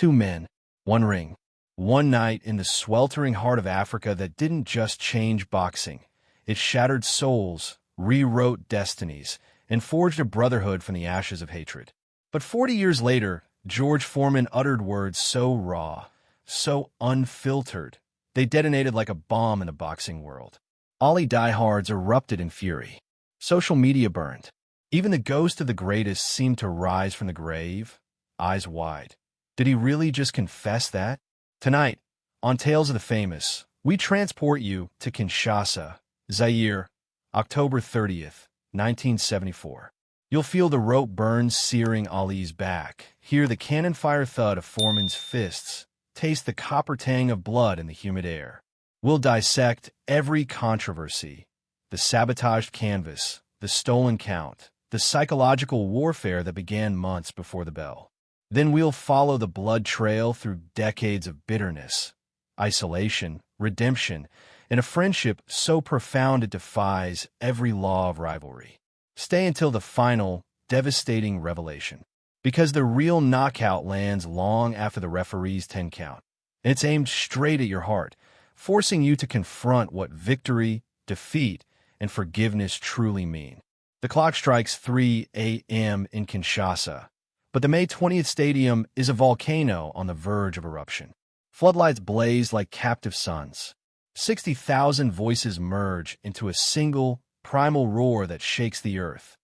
Two men, one ring. One night in the sweltering heart of Africa that didn't just change boxing. It shattered souls, rewrote destinies, and forged a brotherhood from the ashes of hatred. But 40 years later, George Foreman uttered words so raw, so unfiltered, they detonated like a bomb in the boxing world. Ali diehards erupted in fury. Social media burned. Even the ghost of the greatest seemed to rise from the grave, eyes wide. Did he really just confess that? Tonight, on Tales of the Famous, we transport you to Kinshasa, Zaire, October 30th, 1974. You'll feel the rope burns searing Ali's back, hear the cannon fire thud of Foreman's fists, taste the copper tang of blood in the humid air. We'll dissect every controversy, the sabotaged canvas, the stolen count, the psychological warfare that began months before the bell. Then we'll follow the blood trail through decades of bitterness, isolation, redemption, and a friendship so profound it defies every law of rivalry. Stay until the final, devastating revelation. Because the real knockout lands long after the referee's 10 count. And it's aimed straight at your heart, forcing you to confront what victory, defeat, and forgiveness truly mean. The clock strikes 3 a.m. in Kinshasa, but the May 20th stadium is a volcano on the verge of eruption. Floodlights blaze like captive suns. 60,000 voices merge into a single, primal roar that shakes the earth.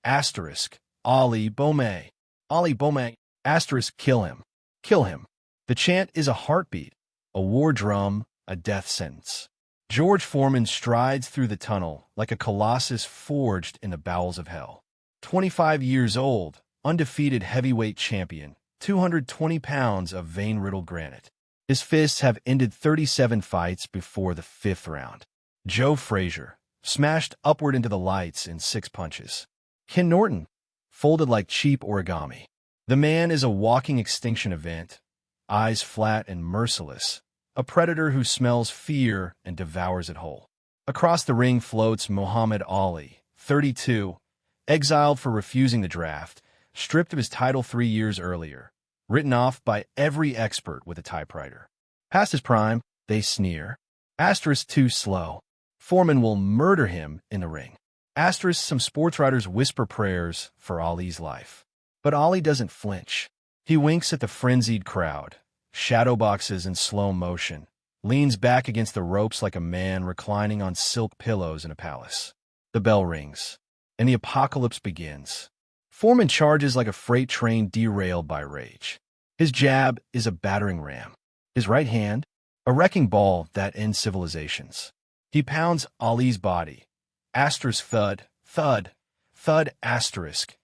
Asterisk, Ali Bome. Ali Bome. Asterisk, kill him. Kill him. The chant is a heartbeat, a war drum, a death sentence. George Foreman strides through the tunnel like a colossus forged in the bowels of hell. 25 years old, undefeated heavyweight champion, 220 pounds of vein-riddled granite. His fists have ended 37 fights before the 5th round. Joe Frazier, smashed upward into the lights in 6 punches. Ken Norton, folded like cheap origami. The man is a walking extinction event, eyes flat and merciless, a predator who smells fear and devours it whole. Across the ring floats Muhammad Ali, 32, exiled for refusing the draft, stripped of his title 3 years earlier, written off by every expert with a typewriter. Past his prime, they sneer. Asterisk, too slow. Foreman will murder him in the ring. Asterisk, some sports writers whisper prayers for Ali's life. But Ali doesn't flinch. He winks at the frenzied crowd, shadow boxes in slow motion, leans back against the ropes like a man reclining on silk pillows in a palace. The bell rings, and the apocalypse begins. Foreman charges like a freight train derailed by rage. His jab is a battering ram. His right hand, a wrecking ball that ends civilizations. He pounds Ali's body. Asterisk, thud, thud, thud, asterisk.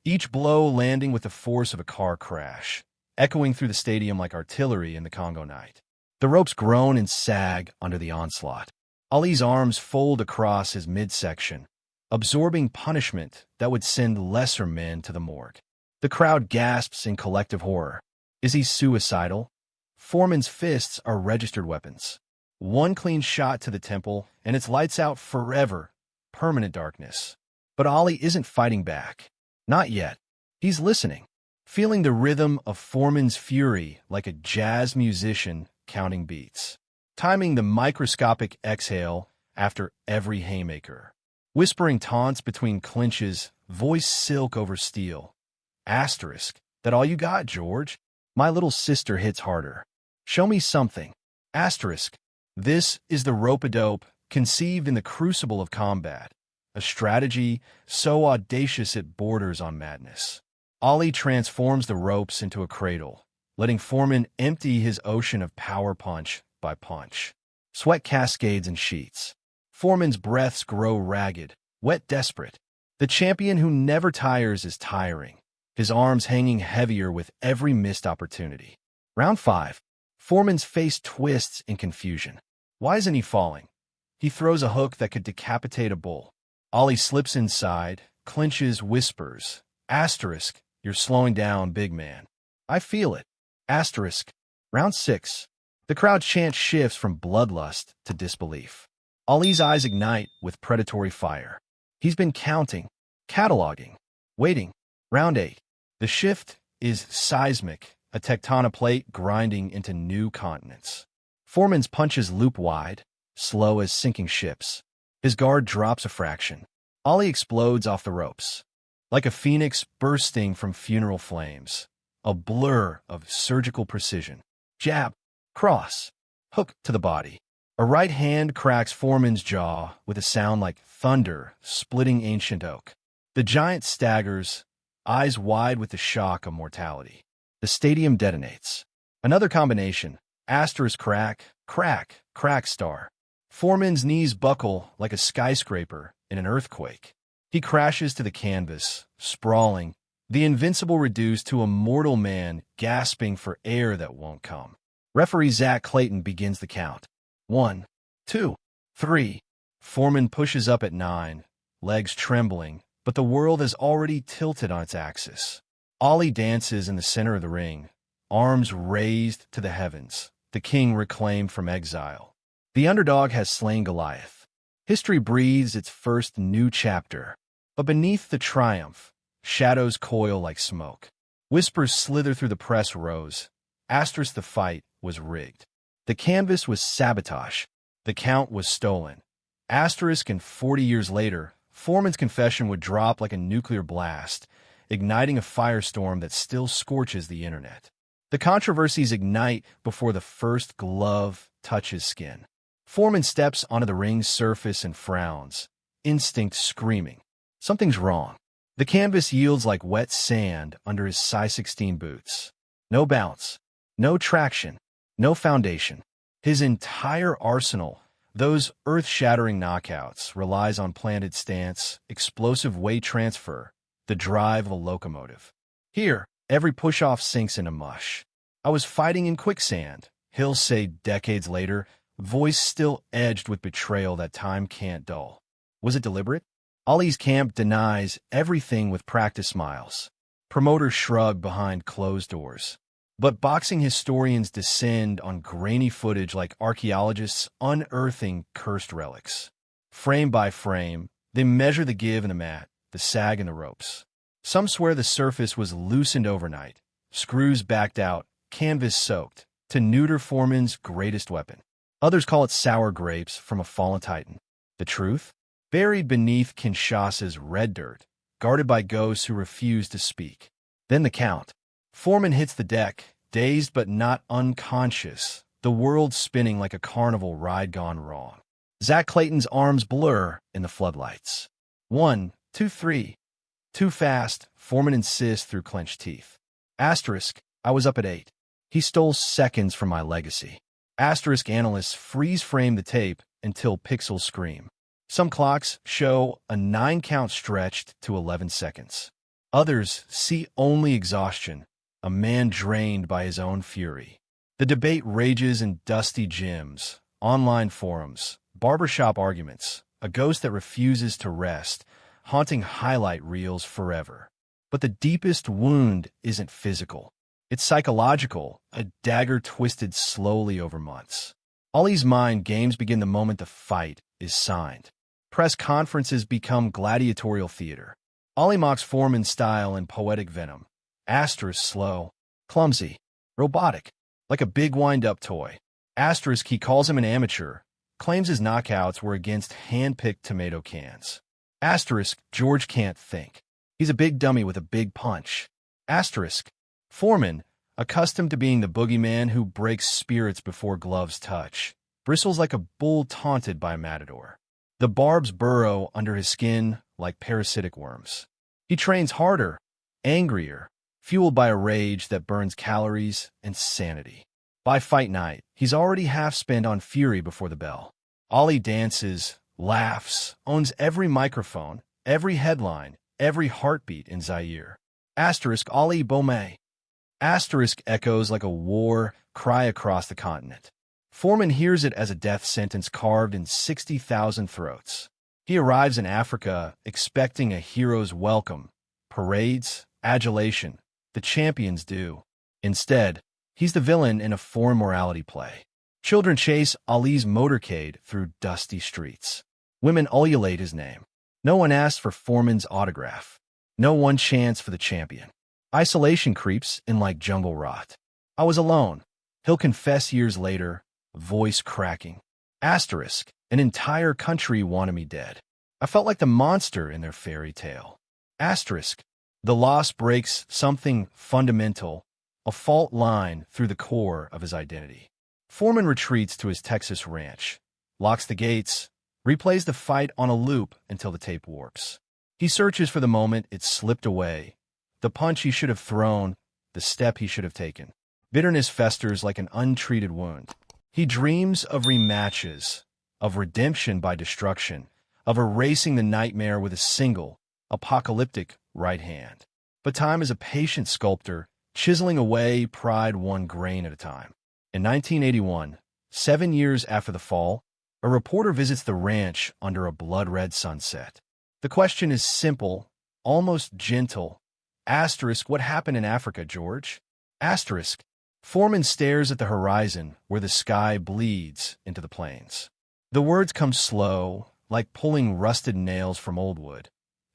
Each blow landing with the force of a car crash, echoing through the stadium like artillery in the Congo night. The ropes groan and sag under the onslaught. Ali's arms fold across his midsection, absorbing punishment that would send lesser men to the morgue. The crowd gasps in collective horror. Is he suicidal? Foreman's fists are registered weapons. One clean shot to the temple, and it's lights out forever, permanent darkness. But Ali isn't fighting back. Not yet. He's listening, feeling the rhythm of Foreman's fury like a jazz musician counting beats, timing the microscopic exhale after every haymaker, whispering taunts between clinches, voice silk over steel. Asterisk, that all you got, George? My little sister hits harder. Show me something. Asterisk, this is the rope-a-dope conceived in the crucible of combat, a strategy so audacious it borders on madness. Ali transforms the ropes into a cradle, letting Foreman empty his ocean of power punch by punch. Sweat cascades in sheets. Foreman's breaths grow ragged, wet, desperate. The champion who never tires is tiring, his arms hanging heavier with every missed opportunity. Round 5. Foreman's face twists in confusion. Why isn't he falling? He throws a hook that could decapitate a bull. Ali slips inside, clinches, whispers. Asterisk, you're slowing down, big man. I feel it. Asterisk. Round 6. The crowd chant shifts from bloodlust to disbelief. Ali's eyes ignite with predatory fire. He's been counting, cataloging, waiting. Round 8. The shift is seismic, a tectonic plate grinding into new continents. Foreman's punches loop wide, slow as sinking ships. His guard drops a fraction. Ali explodes off the ropes. Like a phoenix bursting from funeral flames. A blur of surgical precision. Jab, cross, hook to the body. A right hand cracks Foreman's jaw with a sound like thunder splitting ancient oak. The giant staggers, eyes wide with the shock of mortality. The stadium detonates. Another combination. Asterisk crack, crack, crack star. Foreman's knees buckle like a skyscraper in an earthquake. He crashes to the canvas, sprawling, the invincible reduced to a mortal man gasping for air that won't come. Referee Zach Clayton begins the count. 1, 2, 3. Foreman pushes up at 9, legs trembling, but the world has already tilted on its axis. Ali dances in the center of the ring, arms raised to the heavens, the king reclaimed from exile. The underdog has slain Goliath. History breathes its first new chapter. But beneath the triumph, shadows coil like smoke. Whispers slither through the press rows. Asterisk the fight was rigged. The canvas was sabotaged. The count was stolen. Asterisk and 40 years later, Foreman's confession would drop like a nuclear blast, igniting a firestorm that still scorches the internet. The controversies ignite before the first glove touches skin. Foreman steps onto the ring's surface and frowns, instinct screaming. Something's wrong. The canvas yields like wet sand under his size 16 boots. No bounce, no traction, no foundation. His entire arsenal, those earth-shattering knockouts, relies on planted stance, explosive weight transfer, the drive of a locomotive. Here, every push-off sinks into mush. I was fighting in quicksand, he'll say decades later, voice still edged with betrayal that time can't dull. Was it deliberate? Ali's camp denies everything with practice smiles. Promoters shrug behind closed doors. But boxing historians descend on grainy footage like archaeologists unearthing cursed relics. Frame by frame, they measure the give in the mat, the sag in the ropes. Some swear the surface was loosened overnight, screws backed out, canvas soaked, to neuter Foreman's greatest weapon. Others call it sour grapes from a fallen titan. The truth? Buried beneath Kinshasa's red dirt, guarded by ghosts who refuse to speak. Then the count. Foreman hits the deck, dazed but not unconscious, the world spinning like a carnival ride gone wrong. Zach Clayton's arms blur in the floodlights. 1, 2, 3. Too fast, Foreman insists through clenched teeth. Asterisk, I was up at 8. He stole seconds from my legacy. Asterisk analysts freeze-frame the tape until pixels scream. Some clocks show a 9-count stretched to 11 seconds. Others see only exhaustion, a man drained by his own fury. The debate rages in dusty gyms, online forums, barbershop arguments, a ghost that refuses to rest, haunting highlight reels forever. But the deepest wound isn't physical. It's psychological, a dagger twisted slowly over months. Ali's mind games begin the moment the fight is signed. Press conferences become gladiatorial theater. Ali mocks Foreman's style in poetic venom. Asterisk slow, clumsy, robotic, like a big wind-up toy. Asterisk he calls him an amateur, claims his knockouts were against hand-picked tomato cans. Asterisk George can't think. He's a big dummy with a big punch. Asterisk Foreman, accustomed to being the boogeyman who breaks spirits before gloves touch, bristles like a bull taunted by a matador. The barbs burrow under his skin like parasitic worms. He trains harder, angrier, fueled by a rage that burns calories and sanity. By fight night, he's already half spent on fury before the bell. Ali dances, laughs, owns every microphone, every headline, every heartbeat in Zaire. Asterisk Ali Bomé. Asterisk echoes like a war cry across the continent. Foreman hears it as a death sentence carved in 60,000 throats. He arrives in Africa expecting a hero's welcome, parades, adulation, the champions do. Instead, he's the villain in a foreign morality play. Children chase Ali's motorcade through dusty streets. Women ululate his name. No one asks for Foreman's autograph. No one chants for the champion. Isolation creeps in like jungle rot. I was alone. He'll confess years later, voice cracking. Asterisk, an entire country wanted me dead. I felt like the monster in their fairy tale. Asterisk, the loss breaks something fundamental, a fault line through the core of his identity. Foreman retreats to his Texas ranch, locks the gates, replays the fight on a loop until the tape warps. He searches for the moment it slipped away, the punch he should have thrown, the step he should have taken. Bitterness festers like an untreated wound. He dreams of rematches, of redemption by destruction, of erasing the nightmare with a single, apocalyptic right hand. But time is a patient sculptor, chiseling away pride one grain at a time. In 1981, 7 years after the fall, a reporter visits the ranch under a blood-red sunset. The question is simple, almost gentle. Asterisk, what happened in Africa, George? Asterisk, Foreman stares at the horizon where the sky bleeds into the plains. The words come slow, like pulling rusted nails from old wood.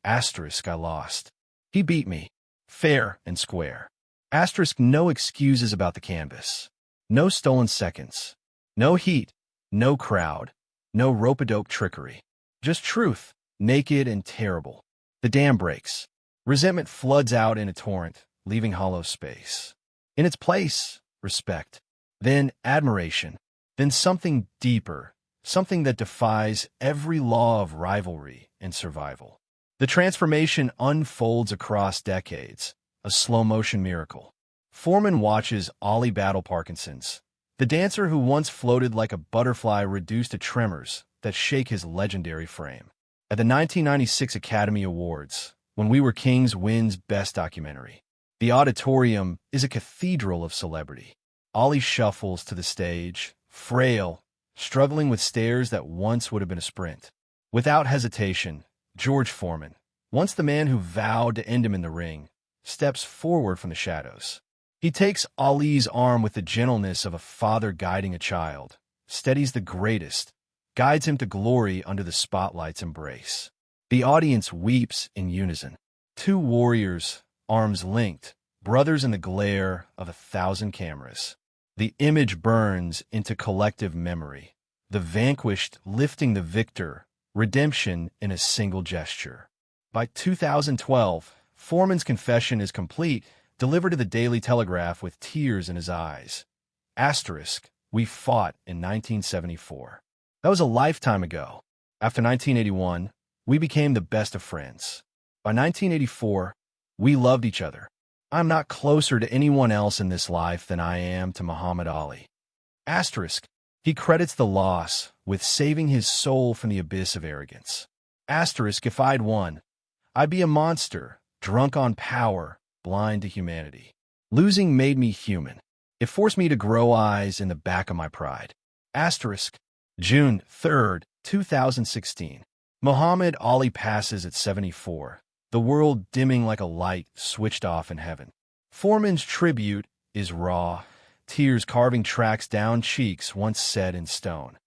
Asterisk, I lost. He beat me, fair and square. Asterisk, no excuses about the canvas. No stolen seconds. No heat. No crowd. No rope-a-dope trickery. Just truth, naked and terrible. The dam breaks. Resentment floods out in a torrent, leaving hollow space. In its place, respect. Then admiration. Then something deeper, something that defies every law of rivalry and survival. The transformation unfolds across decades, a slow-motion miracle. Foreman watches Ollie battle Parkinson's, the dancer who once floated like a butterfly reduced to tremors that shake his legendary frame. At the 1996 Academy Awards, When We Were Kings wins Best Documentary. The auditorium is a cathedral of celebrity. Ollie shuffles to the stage, frail, struggling with stairs that once would have been a sprint. Without hesitation, George Foreman, once the man who vowed to end him in the ring, steps forward from the shadows. He takes Ollie's arm with the gentleness of a father guiding a child, steadies the greatest, guides him to glory under the spotlight's embrace. The audience weeps in unison. Two warriors, arms linked, brothers in the glare of 1,000 cameras. The image burns into collective memory, the vanquished lifting the victor, redemption in a single gesture. By 2012, Foreman's confession is complete, delivered to the Daily Telegraph with tears in his eyes. Asterisk, we fought in 1974. That was a lifetime ago. After 1981, we became the best of friends. By 1984, we loved each other. I'm not closer to anyone else in this life than I am to Muhammad Ali. Asterisk, he credits the loss with saving his soul from the abyss of arrogance. Asterisk, if I'd won, I'd be a monster, drunk on power, blind to humanity. Losing made me human. It forced me to grow eyes in the back of my pride. Asterisk, June 3rd, 2016. Muhammad Ali passes at 74, the world dimming like a light switched off in heaven. Foreman's tribute is raw, tears carving tracks down cheeks once set in stone.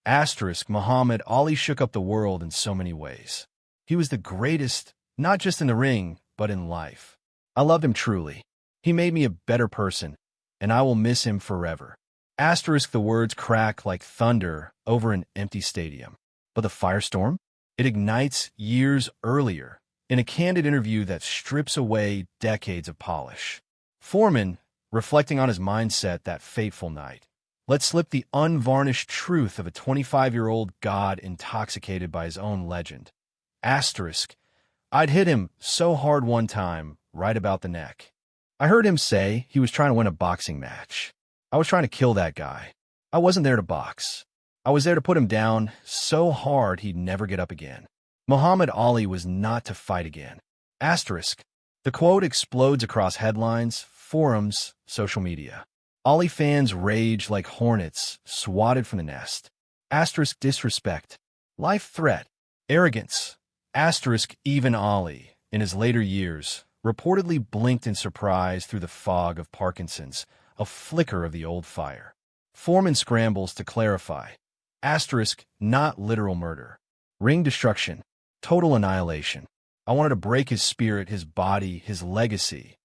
Asterisk, Muhammad Ali shook up the world in so many ways. He was the greatest, not just in the ring, but in life. I loved him truly. He made me a better person, and I will miss him forever. Asterisk, the words crack like thunder over an empty stadium. But the firestorm? It ignites years earlier, in a candid interview that strips away decades of polish. Foreman, reflecting on his mindset that fateful night, let slip the unvarnished truth of a 25-year-old god intoxicated by his own legend. Asterisk, I'd hit him so hard one time, right about the neck. I heard him say he was trying to win a boxing match. I was trying to kill that guy. I wasn't there to box. I was there to put him down so hard he'd never get up again. Muhammad Ali was not to fight again. Asterisk, the quote explodes across headlines, forums, social media. Ali fans rage like hornets swatted from the nest. Asterisk, disrespect. Life threat. Arrogance. Asterisk, even Ali, in his later years, reportedly blinked in surprise through the fog of Parkinson's, a flicker of the old fire. Foreman scrambles to clarify. Asterisk, not literal murder. Ring destruction. Total annihilation. I wanted to break his spirit, his body, his legacy.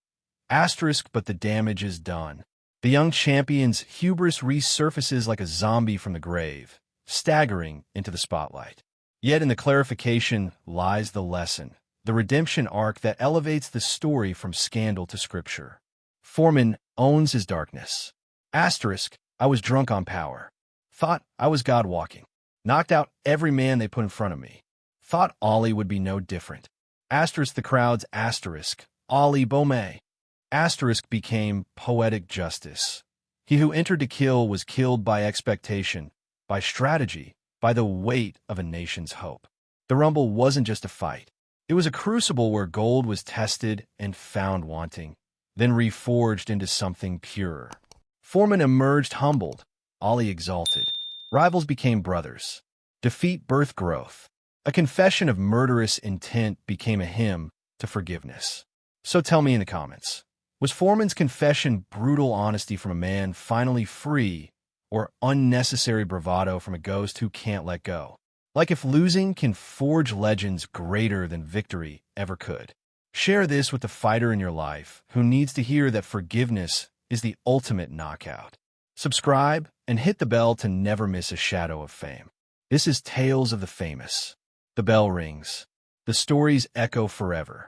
Asterisk, but the damage is done. The young champion's hubris resurfaces like a zombie from the grave, staggering into the spotlight. Yet in the clarification lies the lesson, the redemption arc that elevates the story from scandal to scripture. Foreman owns his darkness. Asterisk, I was drunk on power. Thought I was God walking. Knocked out every man they put in front of me. Thought Ollie would be no different. Asterisk the crowd's asterisk, Ollie Beaumay. Asterisk became poetic justice. He who entered to kill was killed by expectation, by strategy, by the weight of a nation's hope. The Rumble wasn't just a fight. It was a crucible where gold was tested and found wanting, then reforged into something purer. Foreman emerged humbled, Ollie exalted. Rivals became brothers. Defeat birthed growth. A confession of murderous intent became a hymn to forgiveness. So tell me in the comments, was Foreman's confession brutal honesty from a man finally free, or unnecessary bravado from a ghost who can't let go? Like if losing can forge legends greater than victory ever could. Share this with the fighter in your life who needs to hear that forgiveness is the ultimate knockout. Subscribe and hit the bell to never miss a shadow of fame. This is Tales of the Famous. The bell rings. The stories echo forever.